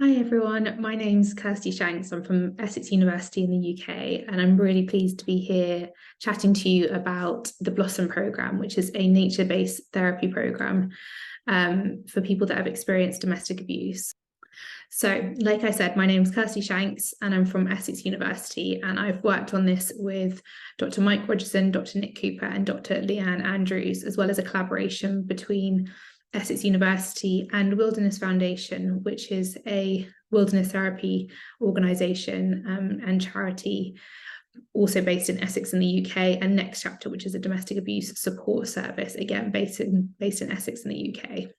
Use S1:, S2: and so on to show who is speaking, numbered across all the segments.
S1: Hi everyone, my name's Kirsty Shanks. I'm from Essex University in the UK, and I'm really pleased to be here chatting to you about the Blossom programme, which is a nature-based therapy programme for people that have experienced domestic abuse. So, like I said, my name's Kirsty Shanks and I'm from Essex University, and I've worked on this with Dr. Mike Rogerson, Dr. Nick Cooper and Dr. Leanne Andrews, as well as a collaboration between Essex University and Wilderness Foundation, which is a wilderness therapy organisation and charity also based in Essex in the UK, and Next Chapter, which is a domestic abuse support service, again based in Essex in the UK.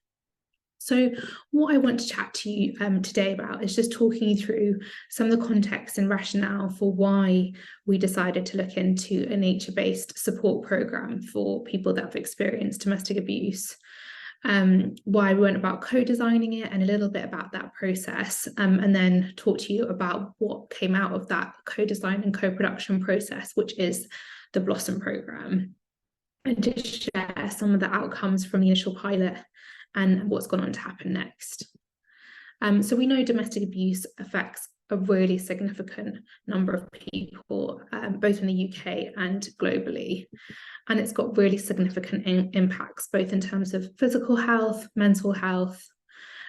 S1: So what I want to chat to you today about is just talking you through some of the context and rationale for why we decided to look into a nature-based support programme for people that have experienced domestic abuse. Why we went about co-designing it and a little bit about that process, and then talk to you about what came out of that co-design and co-production process, which is the Blossom programme, and to share some of the outcomes from the initial pilot and what's gone on to happen next. So we know domestic abuse affects a really significant number of people, both in the UK and globally. And it's got really significant impacts, both in terms of physical health, mental health,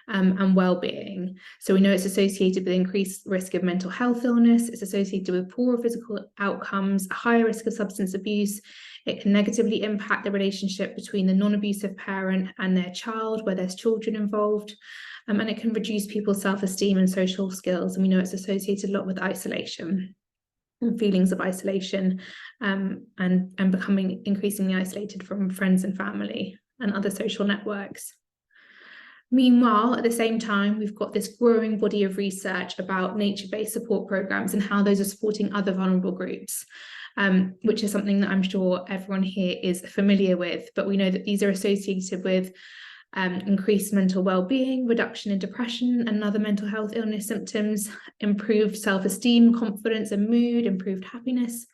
S1: and well-being. So we know it's associated with increased risk of mental health illness, it's associated with poorer physical outcomes, a higher risk of substance abuse. It can negatively impact the relationship between the non-abusive parent and their child, where there's children involved. And it can reduce people's self-esteem and social skills. And we know it's associated a lot with isolation and feelings of isolation, and becoming increasingly isolated from friends and family and other social networks. Meanwhile, at the same time, we've got this growing body of research about nature-based support programs and how those are supporting other vulnerable groups, which is something that I'm sure everyone here is familiar with. But we know that these are associated with increased mental well-being, reduction in depression and other mental health illness symptoms, improved self-esteem, confidence and mood, improved happiness,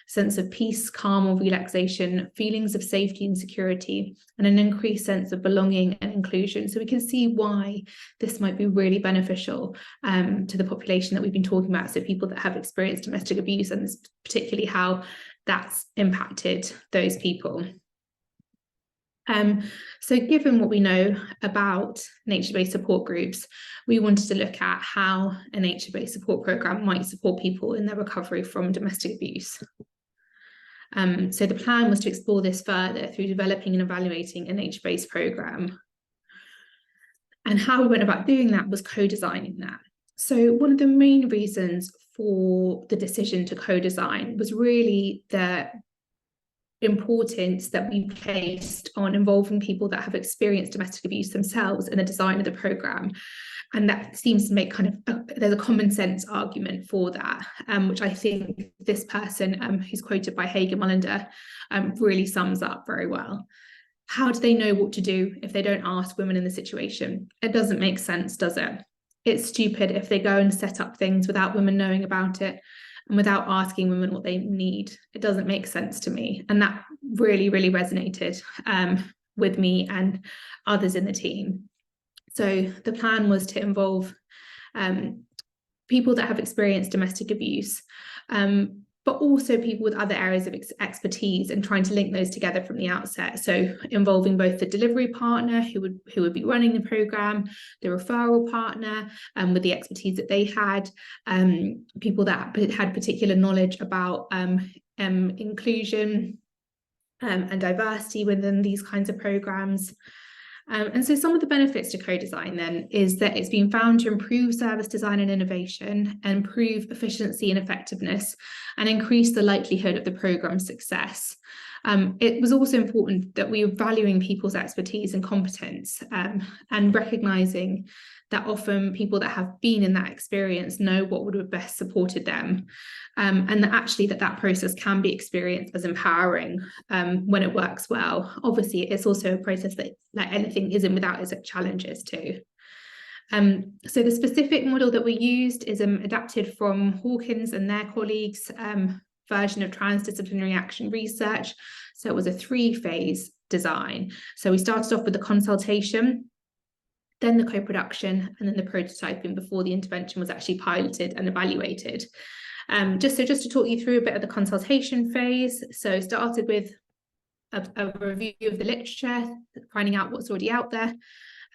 S1: sense of peace, calm or relaxation, feelings of safety and security, and an increased sense of belonging and inclusion. So we can see why this might be really beneficial to the population that we've been talking about, so people that have experienced domestic abuse, and particularly how that's impacted those people. So given what we know about nature-based support groups, we wanted to look at how a nature-based support programme might support people in their recovery from domestic abuse. So the plan was to explore this further through developing and evaluating a nature-based programme. And how we went about doing that was co-designing that. So one of the main reasons for the decision to co-design was really the importance that we placed on involving people that have experienced domestic abuse themselves in the design of the programme. And that seems to make there's a common sense argument for that, which I think this person who's quoted by Hagen Mullender really sums up very well. How do they know what to do if they don't ask women in the situation? It doesn't make sense, does it? It's stupid if they go and set up things without women knowing about it and without asking women what they need. It doesn't make sense to me. And that really, really resonated with me and others in the team. So the plan was to involve people that have experienced domestic abuse, but also people with other areas of expertise, and trying to link those together from the outset. So involving both the delivery partner who would be running the programme, the referral partner with the expertise that they had, people that had particular knowledge about inclusion and diversity within these kinds of programmes. And so some of the benefits to co-design then is that it's been found to improve service design and innovation, improve efficiency and effectiveness, and increase the likelihood of the programme's success. It was also important that we were valuing people's expertise and competence, and recognising that often people that have been in that experience know what would have best supported them, and that actually that process can be experienced as empowering when it works well. Obviously, it's also a process that, like anything, isn't without its challenges too. So the specific model that we used is adapted from Hawkins and their colleagues' version of transdisciplinary action research. So it was a 3-phase design. So we started off with the consultation, then the co-production, and then the prototyping before the intervention was actually piloted and evaluated. Just to talk you through a bit of the consultation phase. So started with a review of the literature, finding out what's already out there.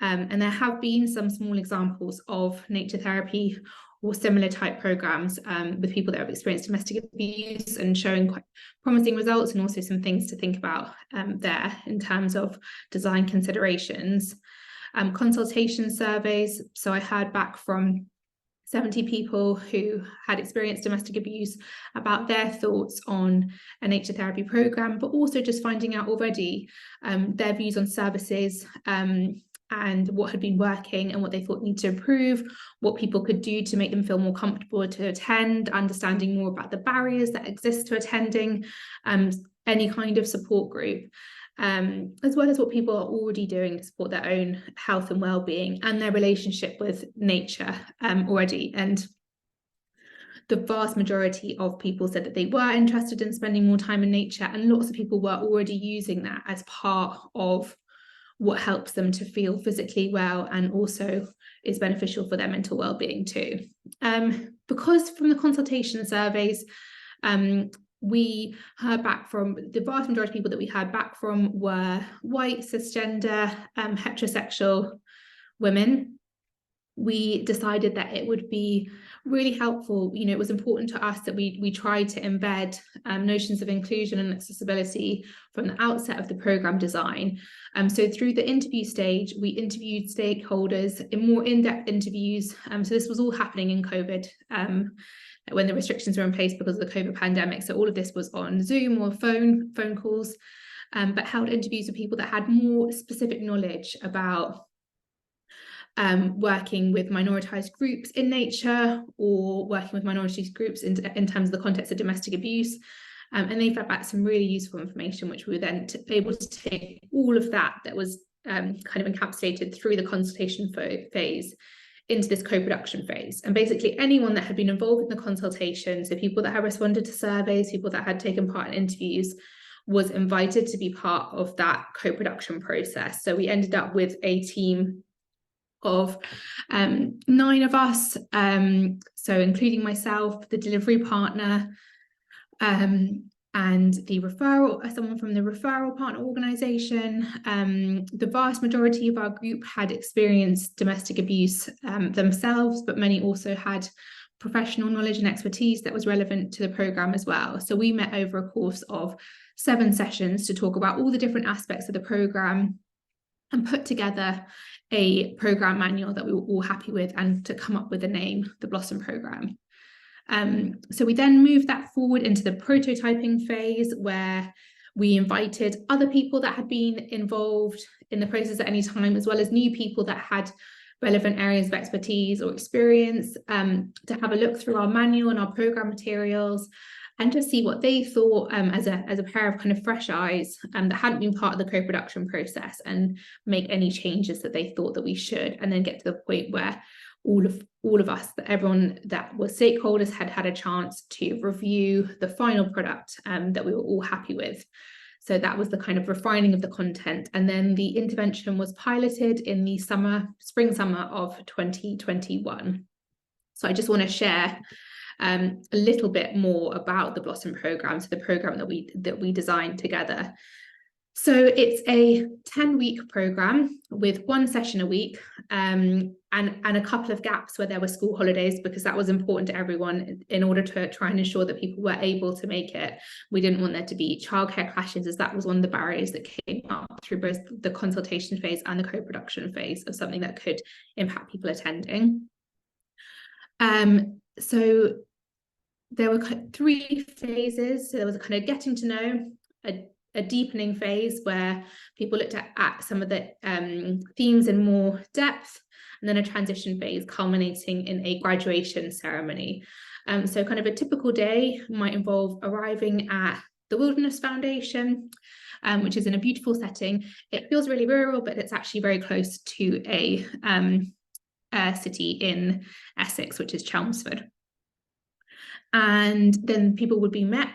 S1: And there have been some small examples of nature therapy or similar type programs with people that have experienced domestic abuse and showing quite promising results, and also some things to think about there in terms of design considerations. Consultation surveys. So I heard back from 70 people who had experienced domestic abuse about their thoughts on a nature therapy program, but also just finding out already their views on services and what had been working and what they thought needed to improve, what people could do to make them feel more comfortable to attend, understanding more about the barriers that exist to attending any kind of support group. As well as what people are already doing to support their own health and well-being and their relationship with nature already. And the vast majority of people said that they were interested in spending more time in nature, and lots of people were already using that as part of what helps them to feel physically well and also is beneficial for their mental well-being too. Because from the consultation surveys, we heard back from the vast majority of people that we heard back from were white, cisgender, heterosexual women. We decided that it would be really helpful, it was important to us that we tried to embed notions of inclusion and accessibility from the outset of the program design. So through the interview stage, we interviewed stakeholders in more in-depth interviews. So this was all happening in COVID, when the restrictions were in place because of the COVID pandemic. So all of this was on Zoom or phone calls, but held interviews with people that had more specific knowledge about working with minoritized groups in nature, or working with minoritized groups in terms of the context of domestic abuse. And they fed back some really useful information, which we were then able to take all of that was kind of encapsulated through the consultation phase into this co-production phase. And basically anyone that had been involved in the consultation, so people that had responded to surveys, people that had taken part in interviews, was invited to be part of that co-production process. So we ended up with a team of 9 of us, so including myself, the delivery partner, and the someone from the referral partner organisation. The vast majority of our group had experienced domestic abuse themselves, but many also had professional knowledge and expertise that was relevant to the programme as well. So we met over a course of 7 sessions to talk about all the different aspects of the programme and put together a programme manual that we were all happy with, and to come up with the name, the Blossom Programme. So we then moved that forward into the prototyping phase, where we invited other people that had been involved in the process at any time, as well as new people that had relevant areas of expertise or experience, to have a look through our manual and our programme materials, and just see what they thought as a pair of kind of fresh eyes that hadn't been part of the co-production process, and make any changes that they thought that we should, and then get to the point where all of us, everyone that was stakeholders, had a chance to review the final product that we were all happy with. So that was the kind of refining of the content. And then the intervention was piloted in the spring summer of 2021. So I just want to share a little bit more about the Blossom Programme, so the programme that we designed together. So it's a 10-week programme with 1 session a week, and a couple of gaps where there were school holidays, because that was important to everyone in order to try and ensure that people were able to make it. We didn't want there to be childcare clashes, as that was one of the barriers that came up through both the consultation phase and the co-production phase of something that could impact people attending. So there were 3 phases. So there was a kind of getting to know, a deepening phase where people looked at some of the themes in more depth, and then a transition phase culminating in a graduation ceremony. So kind of a typical day might involve arriving at the Wilderness Foundation, which is in a beautiful setting. It feels really rural, but it's actually very close to a city in Essex, which is Chelmsford. And then people would be met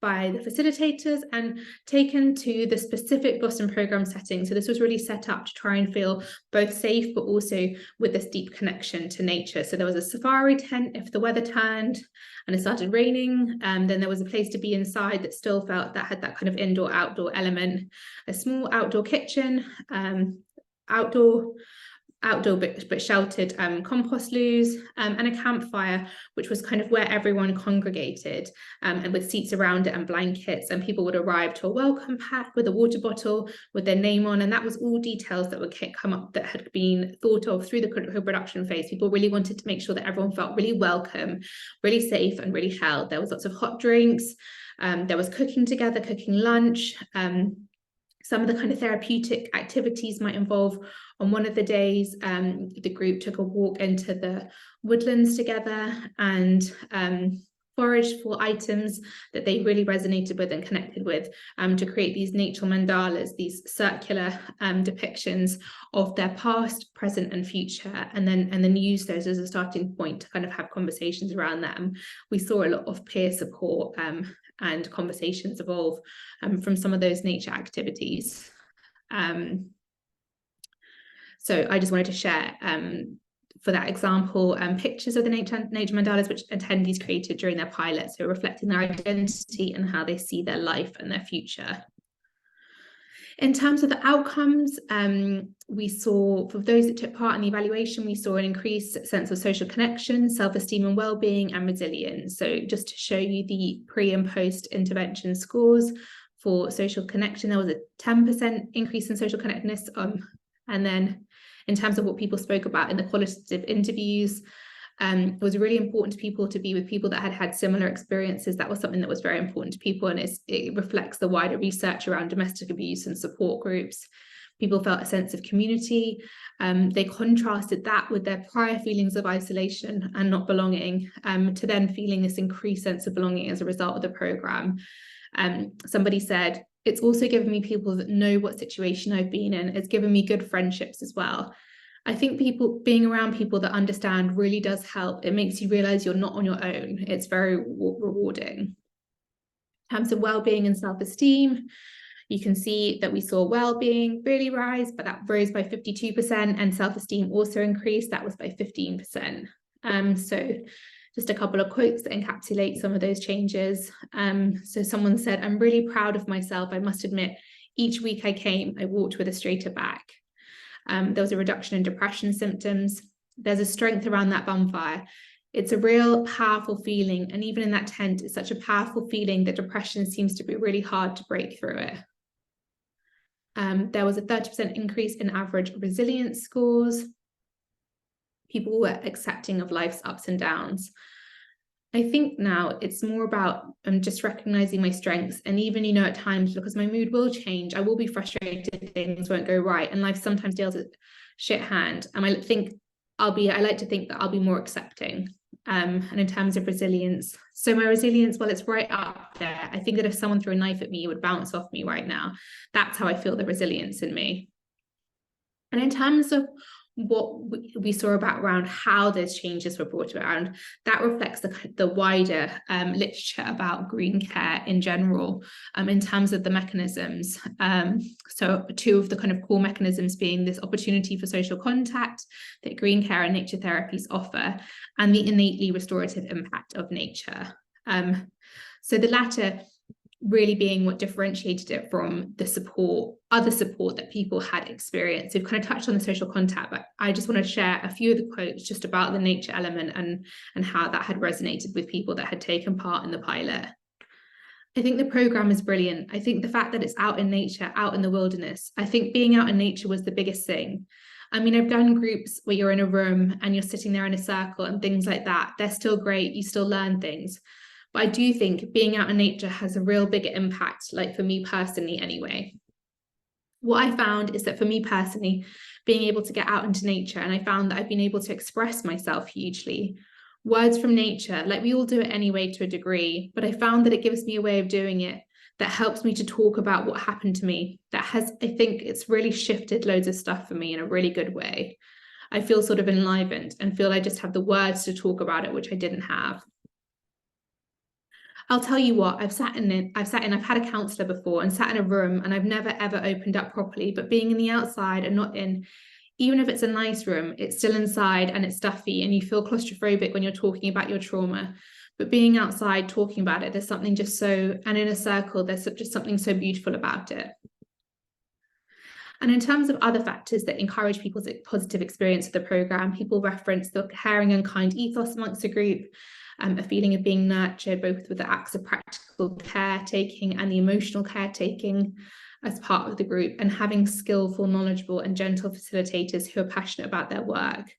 S1: by the facilitators and taken to the specific Blossom program setting. So this was really set up to try and feel both safe, but also with this deep connection to nature. So there was a safari tent if the weather turned and it started raining. Then there was a place to be inside that still felt that had that kind of indoor-outdoor element, a small outdoor kitchen, outdoor but sheltered compost loos, and a campfire, which was kind of where everyone congregated, and with seats around it and blankets, and people would arrive to a welcome pack with a water bottle with their name on, and that was all details that would come up that had been thought of through the production phase. People really wanted to make sure that everyone felt really welcome, really safe, and really held. There was lots of hot drinks, there was cooking together, cooking lunch. Some of the kind of therapeutic activities might involve, on one of the days, the group took a walk into the woodlands together and foraged for items that they really resonated with and connected with, to create these nature mandalas, these circular depictions of their past, present, and future, and then use those as a starting point to kind of have conversations around them. We saw a lot of peer support and conversations evolve from some of those nature activities. So I just wanted to share, for that example, pictures of the nature mandalas which attendees created during their pilot, so reflecting their identity and how they see their life and their future. In terms of the outcomes, we saw, for those that took part in the evaluation, we saw an increased sense of social connection, self-esteem and wellbeing, and resilience. So just to show you the pre and post intervention scores for social connection, there was a 10% increase in social connectedness. And then in terms of what people spoke about in the qualitative interviews, it was really important to people to be with people that had had similar experiences. That was something that was very important to people, and it reflects the wider research around domestic abuse and support groups. People felt a sense of community. They contrasted that with their prior feelings of isolation and not belonging, to then feeling this increased sense of belonging as a result of the programme. Somebody said, it's also given me people that know what situation I've been in. It's given me good friendships as well. I think being around people that understand really does help. It makes you realize you're not on your own. It's very rewarding. In terms of well-being and self-esteem, you can see that we saw well-being really rise, but that rose by 52%, and self-esteem also increased. That was by 15%. So just a couple of quotes that encapsulate some of those changes. So someone said, I'm really proud of myself. I must admit, each week I came, I walked with a straighter back. There was a reduction in depression symptoms. There's a strength around that bonfire. It's a real powerful feeling. And even in that tent, it's such a powerful feeling that depression seems to be really hard to break through it. There was a 30% increase in average resilience scores. People were accepting of life's ups and downs. I think now it's more about just recognizing my strengths. And even, at times, because my mood will change, I will be frustrated, things won't go right. And life sometimes deals with shit hand. And I like to think that I'll be more accepting. And in terms of resilience, so my resilience, well, it's right up there. I think that if someone threw a knife at me, it would bounce off me right now. That's how I feel the resilience in me. And in terms of what we saw about around how those changes were brought around, that reflects the wider literature about green care in general, in terms of the mechanisms. So two of the kind of core mechanisms being this opportunity for social contact that green care and nature therapies offer, and the innately restorative impact of nature. So the latter really being what differentiated it from the other support that people had experienced. We've kind of touched on the social contact, but I just want to share a few of the quotes just about the nature element and how that had resonated with people that had taken part in the pilot. I think the program is brilliant. I think the fact that it's out in nature, out in the wilderness, I think being out in nature was the biggest thing. I mean, I've done groups where you're in a room and you're sitting there in a circle and things like that. They're still great. You still learn things. But I do think being out in nature has a real bigger impact, like for me personally anyway. What I found is that for me personally, being able to get out into nature, and I found that I've been able to express myself hugely. Words from nature, like we all do it anyway to a degree, but I found that it gives me a way of doing it that helps me to talk about what happened to me. I think it's really shifted loads of stuff for me in a really good way. I feel sort of enlivened and feel I just have the words to talk about it, which I didn't have. I'll tell you what, I've had a counsellor before and sat in a room, and I've never ever opened up properly, but being in the outside and not in, even if it's a nice room, it's still inside and it's stuffy and you feel claustrophobic when you're talking about your trauma. But being outside talking about it, there's something just so, and in a circle, there's just something so beautiful about it. And in terms of other factors that encourage people's positive experience of the programme, people reference the caring and kind ethos amongst the group, a feeling of being nurtured, both with the acts of practical caretaking and the emotional caretaking as part of the group, and having skillful, knowledgeable and gentle facilitators who are passionate about their work.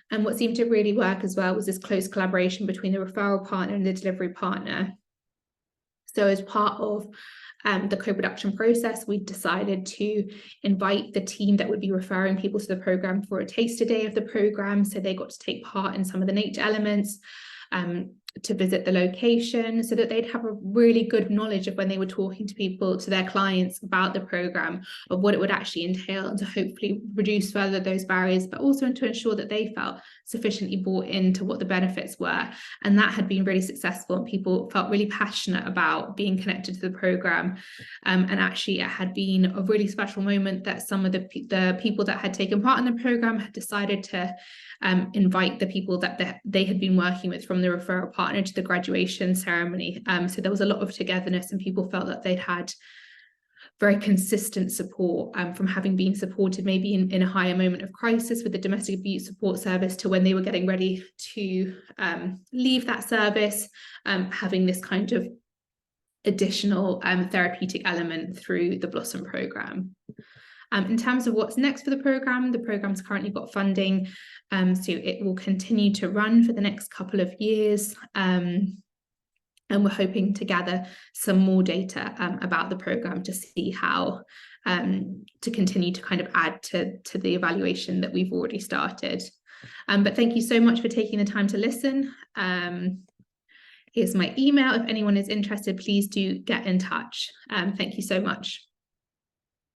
S1: And what seemed to really work as well was this close collaboration between the referral partner and the delivery partner. So as part of the co-production process, we decided to invite the team that would be referring people to the programme for a taster day of the programme. So they got to take part in some of the nature elements, to visit the location, so that they'd have a really good knowledge of, when they were talking to people, to their clients, about the programme, of what it would actually entail, and to hopefully reduce further those barriers, but also to ensure that they felt sufficiently bought into what the benefits were. And that had been really successful, and people felt really passionate about being connected to the programme. And actually it had been a really special moment that some of the people that had taken part in the programme had decided to invite the people that they had been working with from the referral partner to the graduation ceremony. So there was a lot of togetherness, and people felt that they'd had very consistent support, from having been supported maybe in a higher moment of crisis with the domestic abuse support service, to when they were getting ready to leave that service, having this kind of additional therapeutic element through the Blossom programme. In terms of what's next for the programme's currently got funding, so it will continue to run for the next couple of years, and we're hoping to gather some more data about the programme to see how to continue to kind of add to the evaluation that we've already started. But thank you so much for taking the time to listen. Here's my email. If anyone is interested, please do get in touch. Thank you so much.